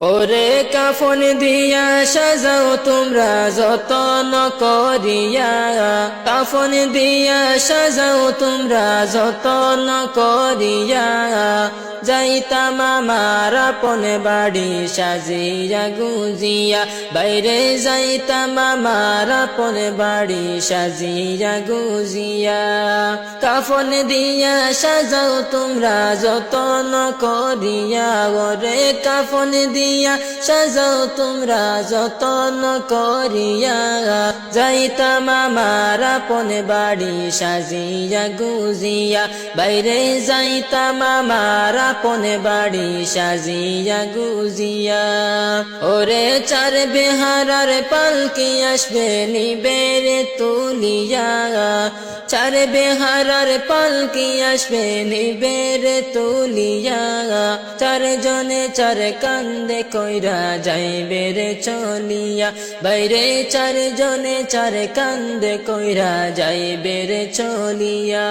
ওরে কাফন দিয়া সাজাও তোমরা যতন করিয়া, কাফন দিয়া সাজাও তোমরা যতন করিয়া, যাইতাম আমার আপন বাড়ি সাজিয়া গুজিয়া, বাইরে যাইতাম আমার আপন বাড়ি সাজিয়া গুজিয়া। কাফন দিয়া সাজাও তোমরা যতন করিয়া, ওরে কাফন দিয়া সাজাও তোমরা যতন করিয়া, যাইতাম আমার আপন বাড়ি সাজিয়া গুজিয়া, বাইরে যাইতাম আমার আপন বাড়ি সাজিয়া গুজিয়া। ওরে চার বেহারার পালকি আসবে নিবেরে তুলিয়া, চার বেহারার পালকি আসবে নিবেরে তুলিয়া, চার জনে চার কান্দে কইরা যাইবে রে চলিয়া, বাইরে চার জনে চার কান্দে কইরা যাইবে রে চলিয়া।